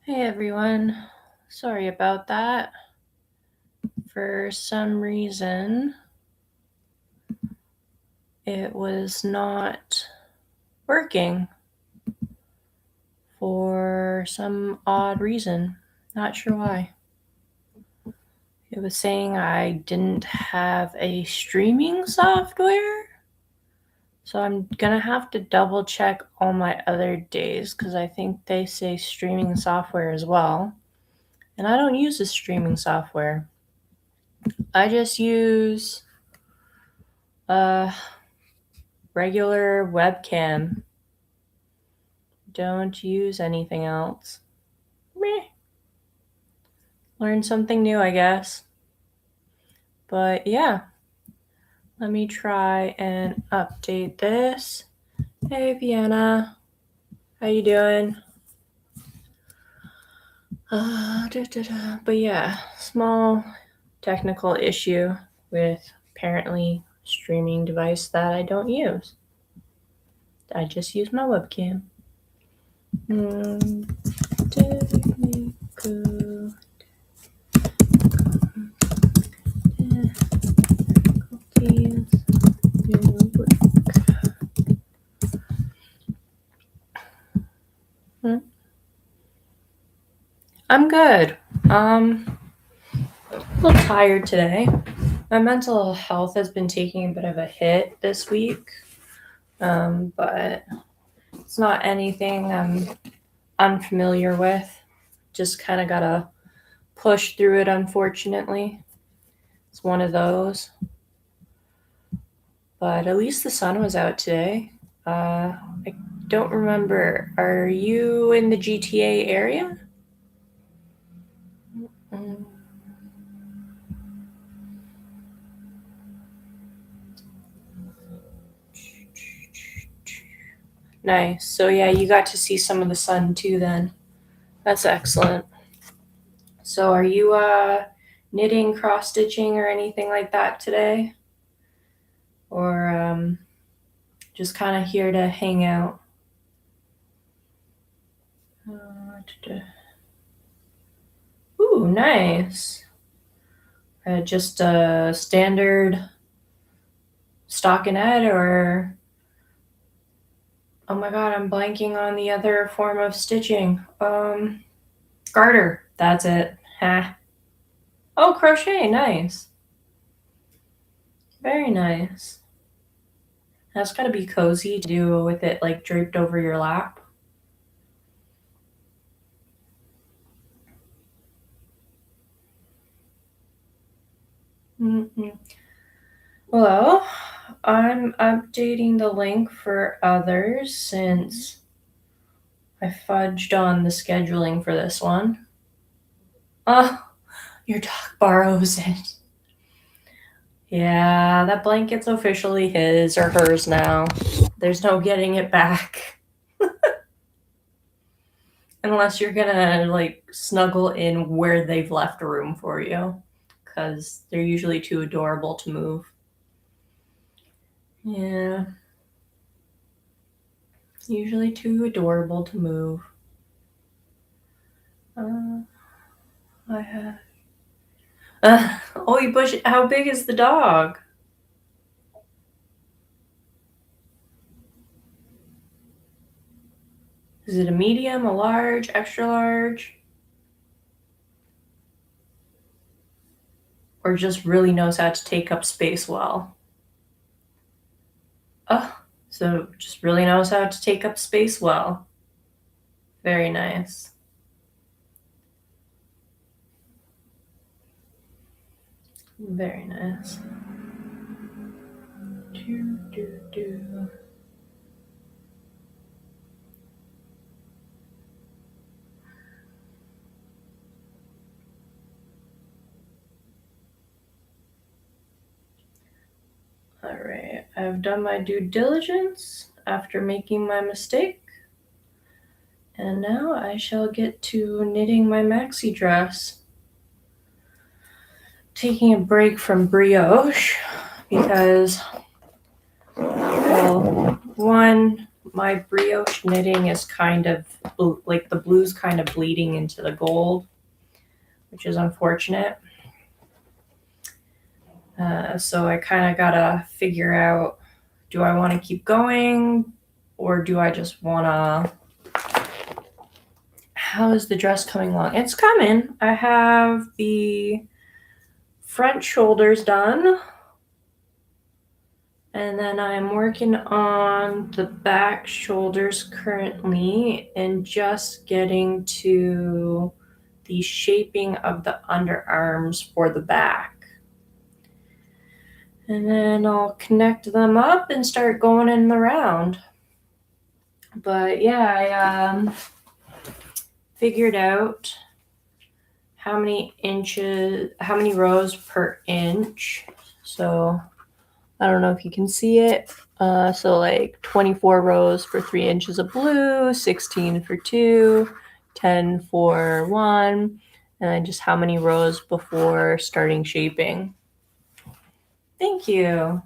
Hey everyone, sorry about that. For some reason, it was not working for some odd reason. Not sure why. It was saying I didn't have a streaming software. So I'm gonna have to double check all my other days because I think they say streaming software as well. And I don't use the streaming software. I just use regular webcam. Don't use anything else. Meh. Learn something new, I guess. But yeah, let me try and update this. Hey Vienna, how you doing? But yeah, small technical issue with apparently streaming device that I don't use. I just use my webcam. Technical difficulties. I'm good. A little tired today. My mental health has been taking a bit of a hit this week, but it's not anything I'm unfamiliar with. Just kind of gotta push through it, unfortunately. It's one of those. But at least the sun was out today. I don't remember. Are you in the GTA area? Nice. So yeah, you got to see some of the sun too then. That's excellent. So are you knitting, cross stitching or anything like that today? Or just kind of here to hang out? Ooh, nice. Just a standard stockinette or oh my god, I'm blanking on the other form of stitching. Garter. That's it. Ha. Oh, crochet. Nice. Very nice. That's gotta be cozy to do with it like draped over your lap. Mm-mm. Well, I'm updating the link for others since I fudged on the scheduling for this one. Oh, your dog borrows it. Yeah, that blanket's officially his or hers now. There's no getting it back. Unless you're gonna like snuggle in where they've left room for you. Because they're usually too adorable to move. Yeah. Usually too adorable to move. I have. Oh, you push it. How big is the dog? Is it a medium, a large, extra large? Or just really knows how to take up space well? Oh, so just really knows how to take up space well. Very nice. Very nice. Do, do, do. Alright, I've done my due diligence after making my mistake. And now I shall get to knitting my maxi dress. Taking a break from brioche because, well, one, my brioche knitting is kind of like the blue's kind of bleeding into the gold, which is unfortunate. So I kind of gotta figure out, do I want to keep going or do I just want to... How is the dress coming along? It's coming. I have the front shoulders done. And then I'm working on the back shoulders currently and just getting to the shaping of the underarms for the back. And then I'll connect them up and start going in the round. But yeah, I figured out how many rows per inch. So I don't know if you can see it. So like 24 rows for 3 inches of blue, 16 for 2, 10 for 1, and then just how many rows before starting shaping. Thank you.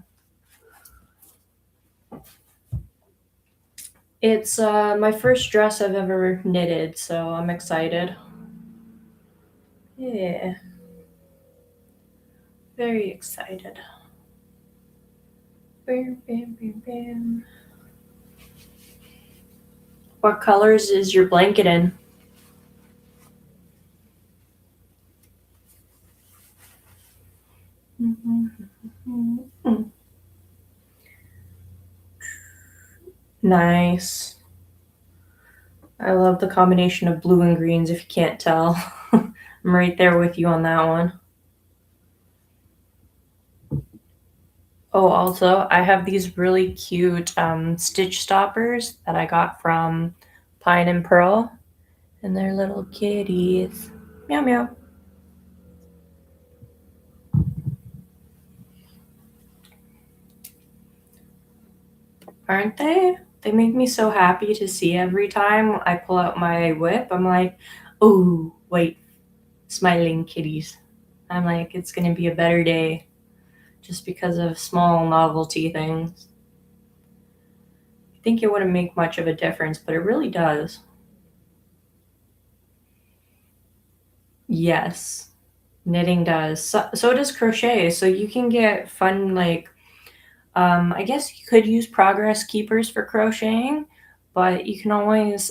It's my first dress I've ever knitted, so I'm excited. Yeah. Very excited. Bam, bam, bam, bam. What colors is your blanket in? Nice. I love the combination of blue and greens, if you can't tell. I'm right there with you on that one. Oh, also, I have these really cute stitch stoppers that I got from Pine and Pearl. And they're little kitties. Meow, meow. Aren't they? They make me so happy to see every time I pull out my whip. I'm like, oh, wait, smiling kitties. I'm like, it's going to be a better day just because of small novelty things. I think it wouldn't make much of a difference, but it really does. Yes, knitting does. So does crochet. So you can get fun, like, I guess you could use progress keepers for crocheting, but you can always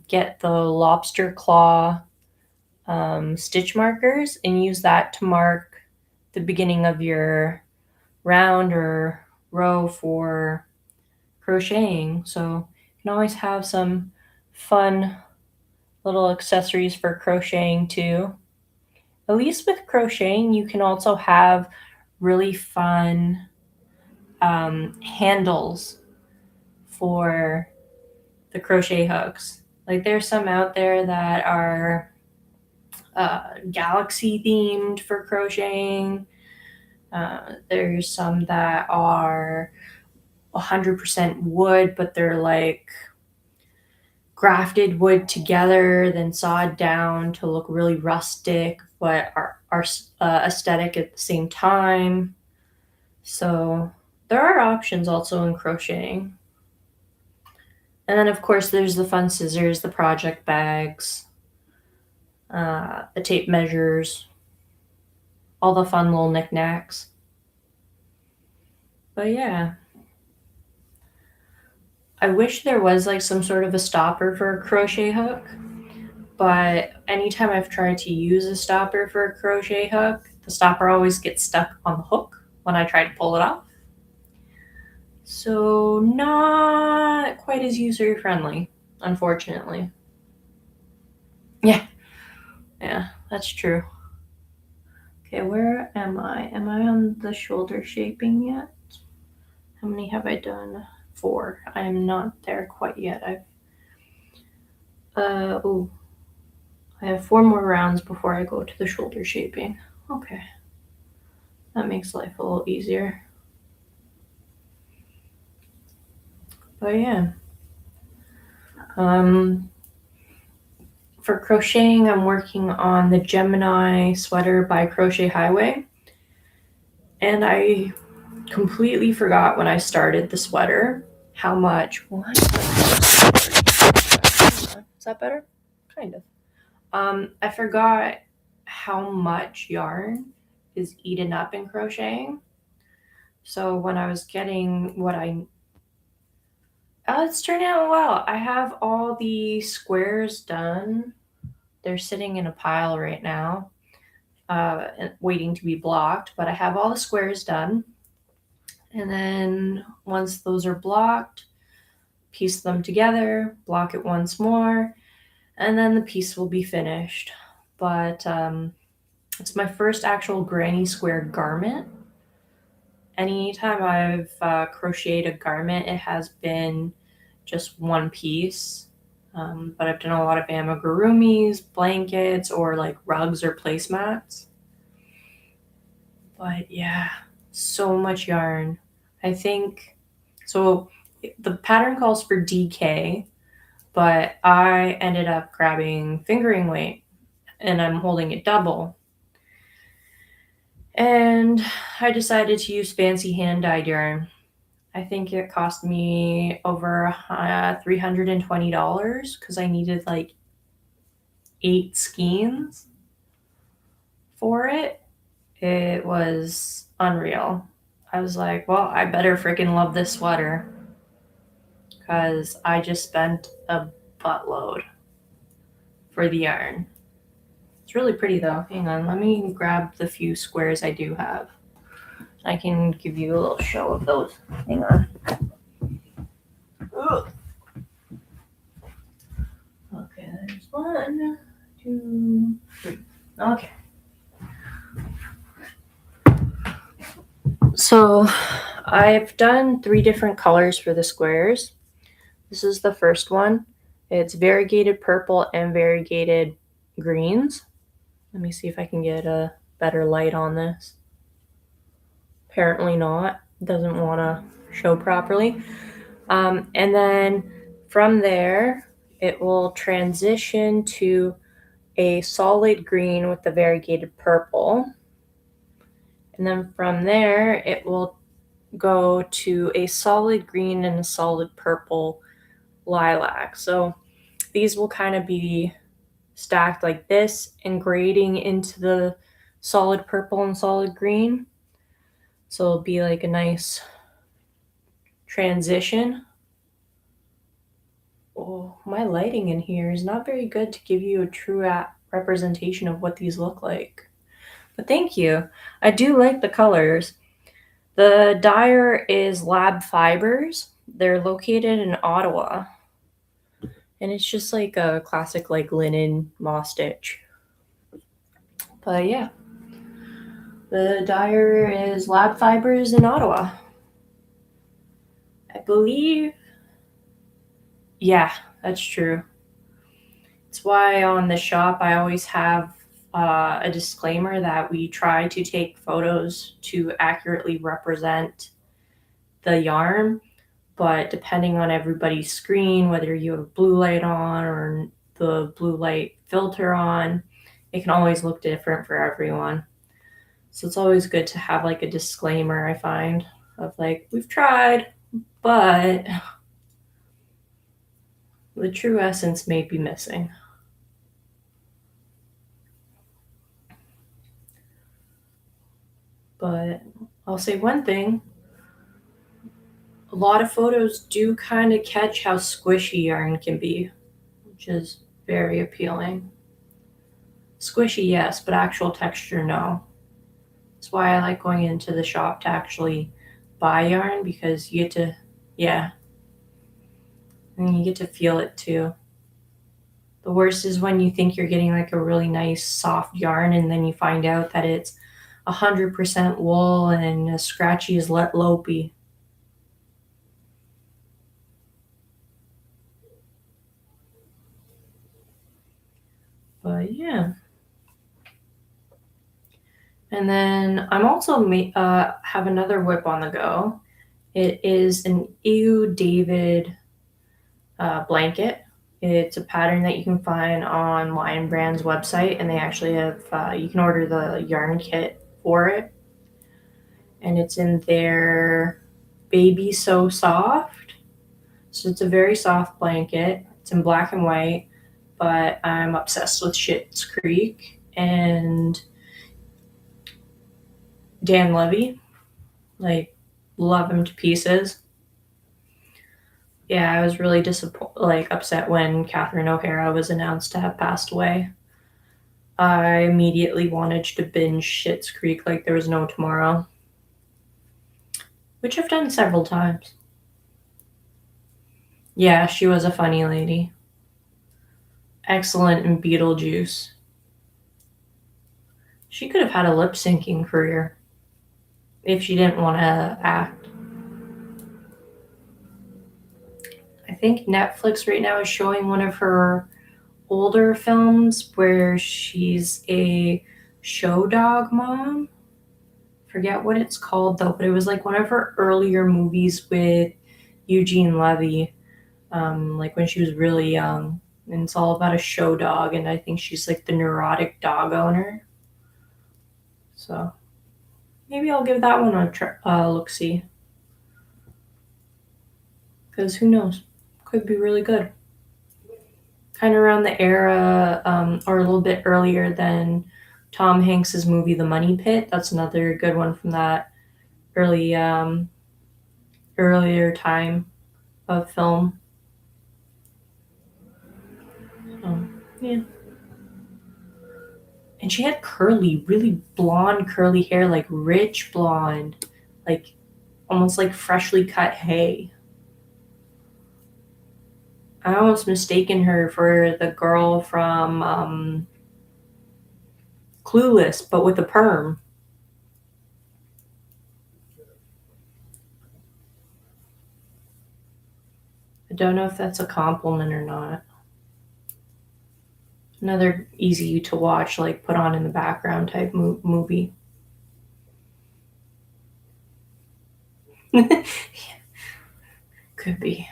get the lobster claw stitch markers and use that to mark the beginning of your round or row for crocheting. So you can always have some fun little accessories for crocheting too. At least with crocheting, you can also have really fun handles for the crochet hooks. Like there's some out there that are galaxy themed for crocheting. There's some that are 100% wood, but they're like grafted wood together, then sawed down to look really rustic, but are aesthetic at the same time. So there are options also in crocheting. And then, of course, there's the fun scissors, the project bags, the tape measures, all the fun little knickknacks. But yeah. I wish there was like some sort of a stopper for a crochet hook, but anytime I've tried to use a stopper for a crochet hook, the stopper always gets stuck on the hook when I try to pull it off. So not quite as user friendly, unfortunately. Yeah, that's true. Okay, where am I? Am I on the shoulder shaping yet? How many have I done? 4. I am not there quite yet. I have 4 more rounds before I go to the shoulder shaping. Okay. That makes life a little easier. But yeah. For crocheting, I'm working on the Gemini sweater by Crochet Highway. And I completely forgot when I started the sweater. how much. What? Is that better? Kind of. I forgot how much yarn is eaten up in crocheting. So when I was getting what it's turning out well. I have all the squares done. They're sitting in a pile right now, waiting to be blocked, but I have all the squares done. And then once those are blocked, piece them together, block it once more, and then the piece will be finished. But it's my first actual granny square garment. Anytime I've crocheted a garment, it has been just one piece. But I've done a lot of amigurumis, blankets, or like rugs or placemats. But yeah, so much yarn. I think so. The pattern calls for DK, but I ended up grabbing fingering weight and I'm holding it double. And I decided to use fancy hand dyed yarn. I think it cost me over $320 because I needed like 8 skeins for it. It was unreal. I was like, well, I better freaking love this sweater because I just spent a buttload for the yarn. It's really pretty though. Hang on, let me grab the few squares I do have. I can give you a little show of those. Hang on. Ugh. Okay, there's 1, 2, 3. Okay. So I've done 3 different colors for the squares. This is the first one. It's variegated purple and variegated greens. Let me see if I can get a better light on this. Apparently not. It doesn't want to show properly. And then from there, it will transition to a solid green with the variegated purple. And then from there, it will go to a solid green and a solid purple lilac. So these will kind of be stacked like this and grading into the solid purple and solid green. So it'll be like a nice transition. Oh, my lighting in here is not very good to give you a true representation of what these look like. But thank you. I do like the colors. The dyer is Lab Fibers. They're located in Ottawa. And it's just like a classic like linen moss stitch. But yeah. The dyer is Lab Fibers in Ottawa. I believe. Yeah, that's true. It's why on the shop I always have a disclaimer that we try to take photos to accurately represent the yarn, but depending on everybody's screen, whether you have blue light on or the blue light filter on, it can always look different for everyone. So it's always good to have like a disclaimer, I find, of like, we've tried, but the true essence may be missing. But I'll say one thing. A lot of photos do kind of catch how squishy yarn can be, which is very appealing. Squishy, yes, but actual texture, no. That's why I like going into the shop to actually buy yarn because you get to, yeah, and you get to feel it too. The worst is when you think you're getting like a really nice soft yarn and then you find out that it's 100% wool and as scratchy as Let Lopey. But yeah. And then I'm also have another whip on the go. It is an EU David blanket. It's a pattern that you can find on Lion Brand's website, and they actually have, you can order the yarn kit for it. And it's in their Baby So Soft. So it's a very soft blanket. It's in black and white, but I'm obsessed with Schitt's Creek and Dan Levy. Like, love him to pieces. Yeah, I was really upset when Catherine O'Hara was announced to have passed away. I immediately wanted to binge Schitt's Creek like there was no tomorrow, which I've done several times. Yeah, she was a funny lady. Excellent in Beetlejuice. She could have had a lip syncing career if she didn't want to act. I think Netflix right now is showing one of her older films where she's a show dog mom. Forget what it's called though, but it was like one of her earlier movies with Eugene Levy, like when she was really young. And it's all about a show dog, and I think she's like the neurotic dog owner. So maybe I'll give that one a look see. Because who knows? Could be really good. Kind of around the era, or a little bit earlier than Tom Hanks's movie The Money Pit. That's another good one from that early, earlier time of film. Yeah. And she had curly, really blonde, curly hair, like rich blonde, like almost like freshly cut hay. I almost mistaken her for the girl from Clueless, but with a perm. I don't know if that's a compliment or not. Another easy to watch, like put on in the background type movie. Could be.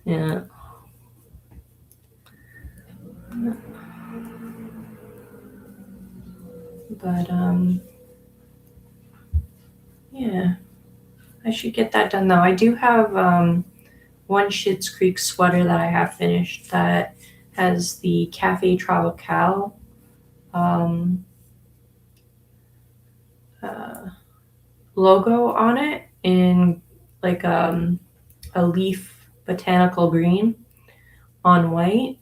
Yeah. But yeah, I should get that done though. I do have one Schitt's Creek sweater that I have finished that has the Cafe Tropical um, uh, logo on it in like a leaf botanical green on white.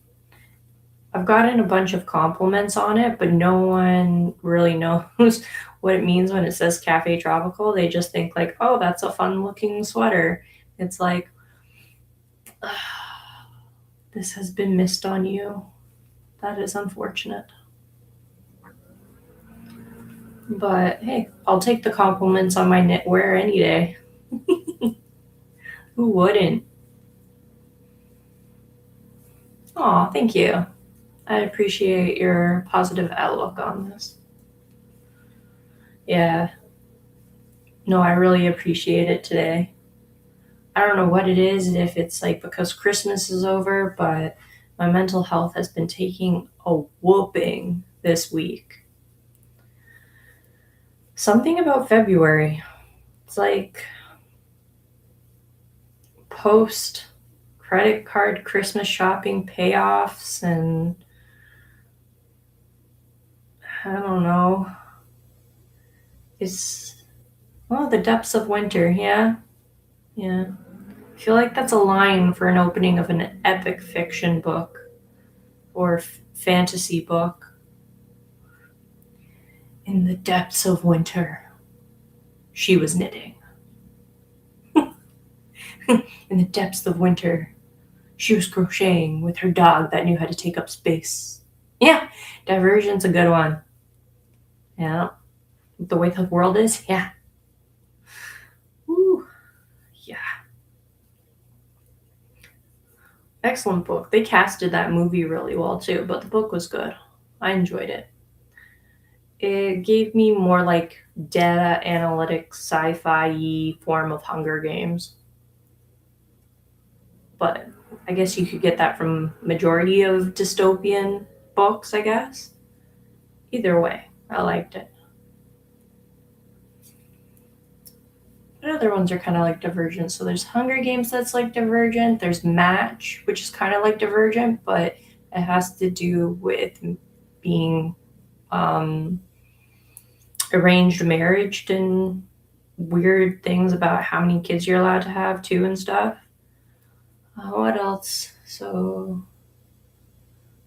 I've gotten a bunch of compliments on it, but no one really knows what it means when it says Cafe Tropical. They just think like, oh, that's a fun looking sweater. It's like, this has been missed on you. That is unfortunate. But hey, I'll take the compliments on my knitwear any day. Who wouldn't? Aw, thank you. I appreciate your positive outlook on this. Yeah, no, I really appreciate it today. I don't know what it is, if it's like because Christmas is over, but my mental health has been taking a whooping this week. Something about February. It's like post credit card Christmas shopping payoffs, and I don't know. It's, well, the depths of winter, yeah. Yeah. I feel like that's a line for an opening of an epic fiction book or fantasy book. In the depths of winter, she was knitting. In the depths of winter, she was crocheting with her dog that knew how to take up space. Yeah, Diversion's a good one. Yeah. The way the world is, yeah. Ooh, yeah. Excellent book. They casted that movie really well too, but the book was good. I enjoyed it. It gave me more like data analytics, sci-fi form of Hunger Games. But I guess you could get that from majority of dystopian books, I guess. Either way, I liked it. What other ones are kind of like Divergent? So there's Hunger Games that's like Divergent. There's Match, which is kind of like Divergent, but it has to do with being arranged marriage and weird things about how many kids you're allowed to have too and stuff. What else? So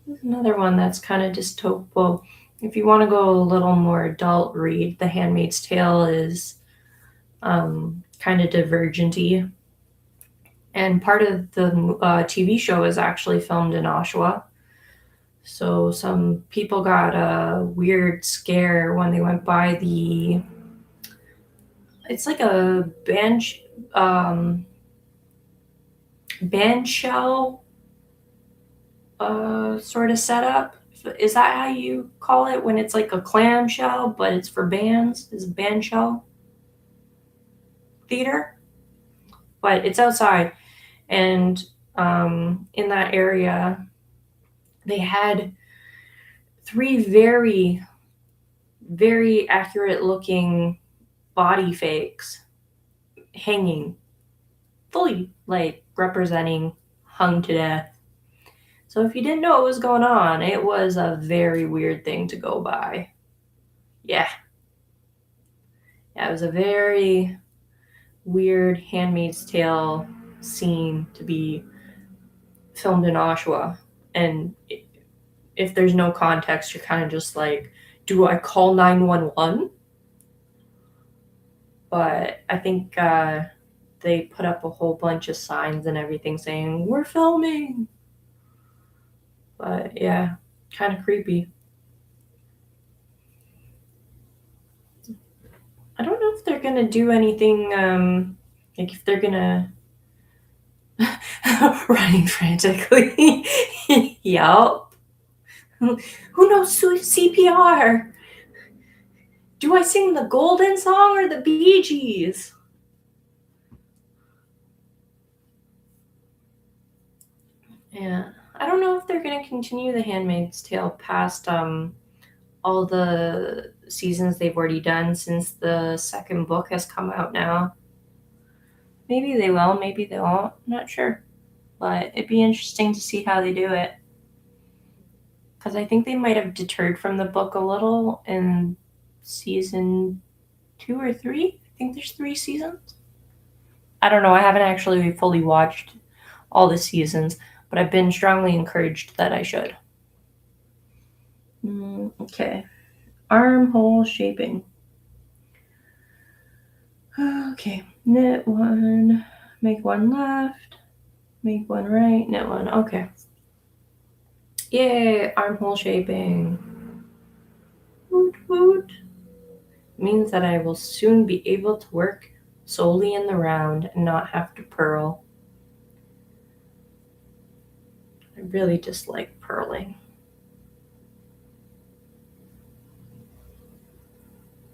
there's another one that's kind of dystopical. If you want to go a little more adult read, The Handmaid's Tale is kind of divergenty. And part of the TV show is actually filmed in Oshawa. So some people got a weird scare when they went by the. It's like a band shell sort of setup. Is that how you call it when it's like a clam shell, but it's for bands? Is band shell theater? But it's outside, and in that area, they had 3 very, very accurate looking body fakes hanging, fully like representing hung to death. So if you didn't know what was going on, it was a very weird thing to go by. Yeah. Yeah, it was a very weird Handmaid's Tale scene to be filmed in Oshawa. And if there's no context, you're kind of just like, do I call 911? But I think they put up a whole bunch of signs and everything saying, we're filming. But yeah, kind of creepy. I don't know if they're going to do anything, like if they're going to. Running frantically. Yup. Who knows CPR? Do I sing the Golden Song or the Bee Gees? Yeah. I don't know if they're going to continue The Handmaid's Tale past all the seasons they've already done since the second book has come out now. Maybe they will, maybe they won't. I'm not sure. But it'd be interesting to see how they do it. Because I think they might have deterred from the book a little in season 2 or 3. I think there's 3 seasons. I don't know. I haven't actually fully watched all the seasons, but I've been strongly encouraged that I should. Okay. Armhole shaping. Okay. Knit one, make one left, make one right, knit one. Okay. Yay, armhole shaping. Woot woot. Means that I will soon be able to work solely in the round and not have to purl. I really dislike purling.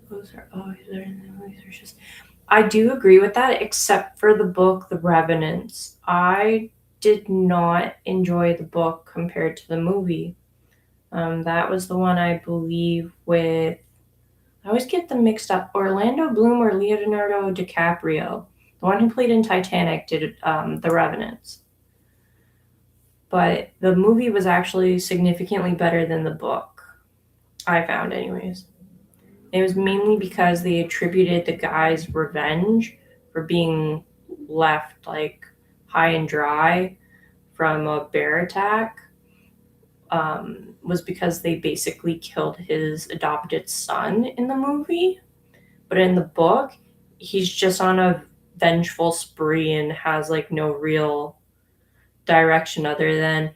Those are always there in the researches. I do agree with that, except for the book The Revenants. I did not enjoy the book compared to the movie. That was the one I believe with. I always get them mixed up. Orlando Bloom or Leonardo DiCaprio. The one who played in Titanic did The Revenants. But the movie was actually significantly better than the book, I found anyways. It was mainly because they attributed the guy's revenge for being left like high and dry from a bear attack was because they basically killed his adopted son in the movie. But in the book, he's just on a vengeful spree and has like no real direction other than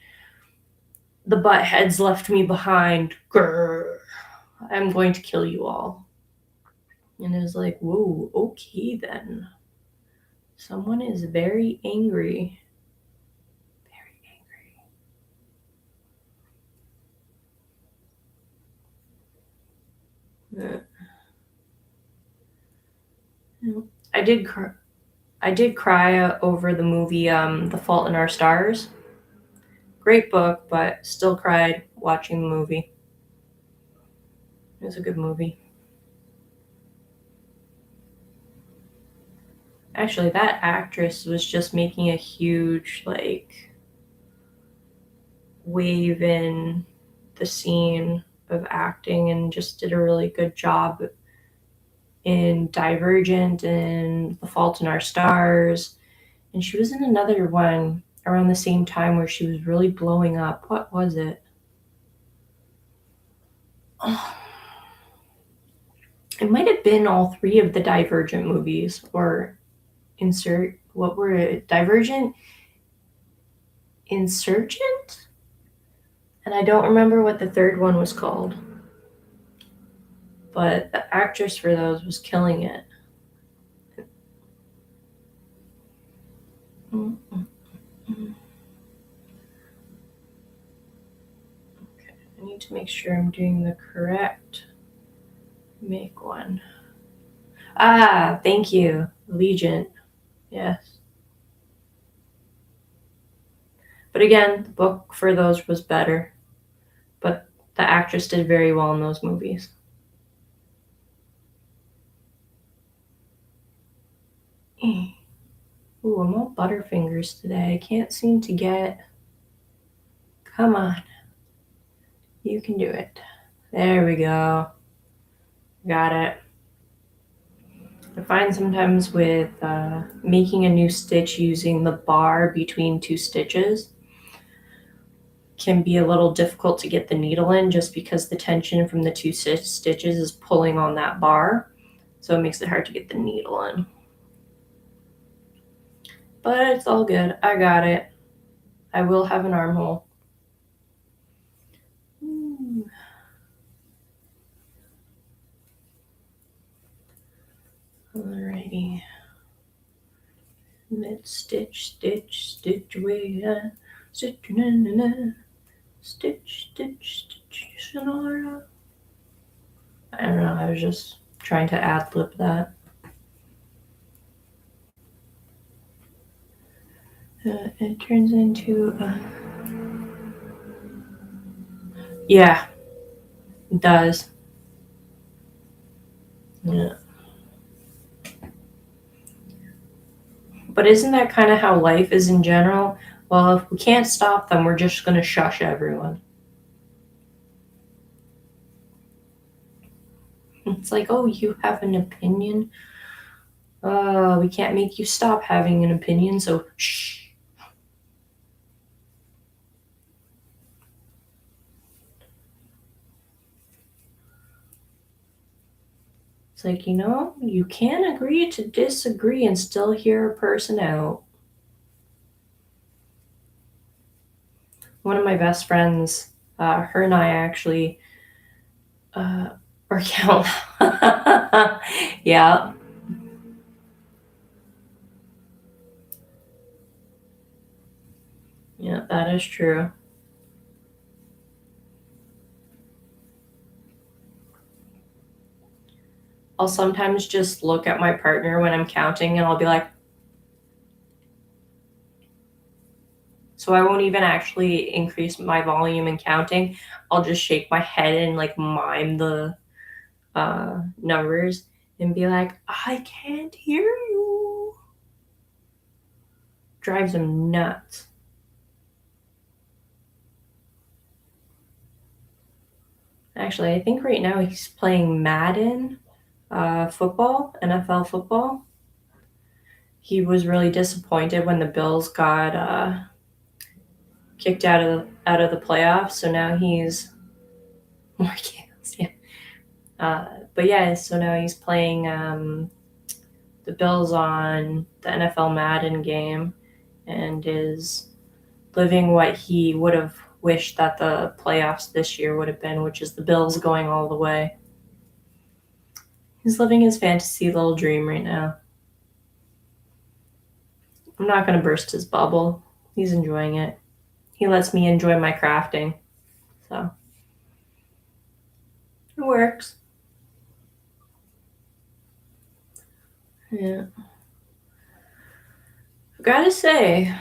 the butt heads left me behind. Grr, I'm going to kill you all. And it was like, whoa, okay then. Someone is very angry. Very angry. I did cry over the movie The Fault in Our Stars. Great book, but still cried watching the movie. It was a good movie. Actually, that actress was just making a huge, like, wave in the scene of acting and just did a really good job in Divergent and The Fault in Our Stars. And she was in another one around the same time where she was really blowing up. What was it? Oh, it might have been all three of the Divergent movies, or what were it? Divergent, Insurgent? And I don't remember what the third one was called. But the actress for those was killing it. Mm-mm. Okay, I need to make sure I'm doing the correct make one. Ah, thank you. Allegiant. Yes. But again, the book for those was better. But the actress did very well in those movies. Ooh, I'm all butterfingers today. I can't seem to get. Come on. You can do it. There we go. Got it. I find sometimes with making a new stitch using the bar between two stitches can be a little difficult to get the needle in just because the tension from the two stitches is pulling on that bar. So it makes it hard to get the needle in. But it's all good. I got it. I will have an armhole. Alrighty. Let's stitch, stitch, stitch away. Stitch, na na na. Stitch, stitch, stitch, sonora. I don't know. I was just trying to ad lib that. It turns into. Yeah, it does. Yeah. But isn't that kind of how life is in general? Well, if we can't stop them, we're just going to shush everyone. It's like, oh, you have an opinion? We can't make you stop having an opinion, so shh. It's like, you can agree to disagree and still hear a person out. One of my best friends, her and I actually work out. Yeah. Yeah, that is true. I'll sometimes just look at my partner when I'm counting and I'll be like, so I won't even actually increase my volume in counting. I'll just shake my head and like mime the numbers and be like, I can't hear you. Drives him nuts. Actually, I think right now he's playing Madden football, NFL football. He was really disappointed when the Bills got kicked out of the playoffs. So now he's more games, yeah. But yeah, so now he's playing the Bills on the NFL Madden game and is living what he would have wished that the playoffs this year would have been, which is the Bills going all the way. He's living his fantasy little dream right now. I'm not going to burst his bubble. He's enjoying it. He lets me enjoy my crafting. So it works. Yeah. I've got to say,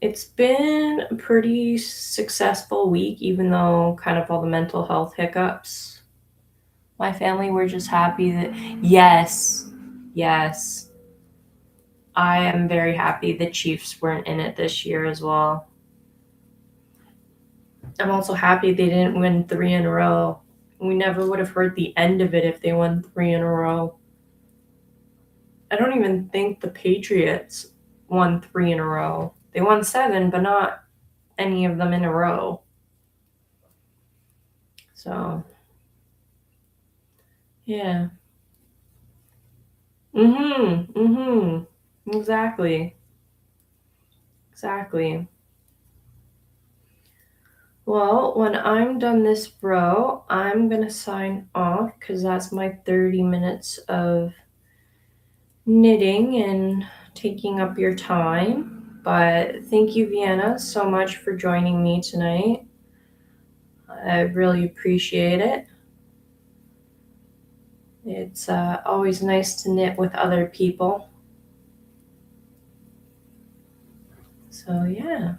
it's been a pretty successful week, even though kind of all the mental health hiccups. My family were just happy that, yes, I am very happy the Chiefs weren't in it this year as well. I'm also happy they didn't win 3 in a row. We never would have heard the end of it if they won 3 in a row. I don't even think the Patriots won 3 in a row. They won 7, but not any of them in a row. So, yeah. Exactly. Exactly. Well, when I'm done this bro, I'm going to sign off because that's my 30 minutes of knitting and taking up your time. But thank you, Vienna, so much for joining me tonight. I really appreciate it. It's always nice to knit with other people. So, yeah.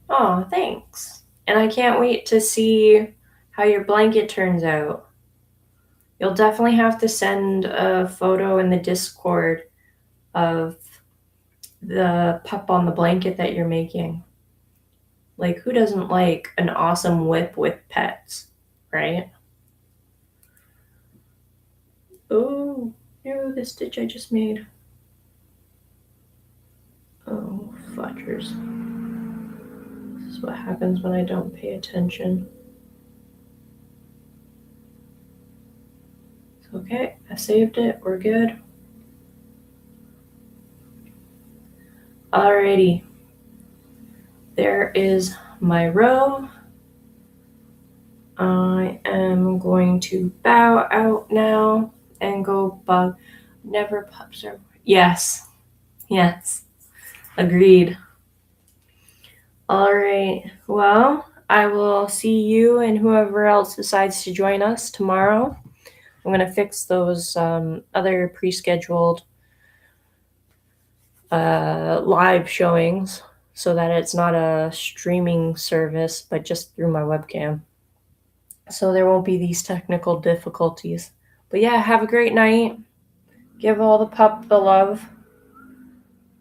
Oh, thanks. And I can't wait to see how your blanket turns out. You'll definitely have to send a photo in the Discord of the pup on the blanket that you're making. Like, who doesn't like an awesome whip with pets, right? Oh, no, the stitch I just made. Oh, fudgers. This is what happens when I don't pay attention. It's okay, I saved it, we're good. Alrighty. There is my row. I am going to bow out now and go bug. Never pups are. Yes. Yes. Agreed. All right. Well, I will see you and whoever else decides to join us tomorrow. I'm going to fix those other pre scheduled live showings so that it's not a streaming service, but just through my webcam. So there won't be these technical difficulties. But yeah, have a great night. Give all the pup the love.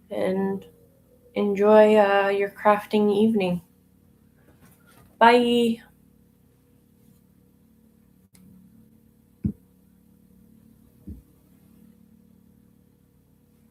And enjoy your crafting evening. Bye.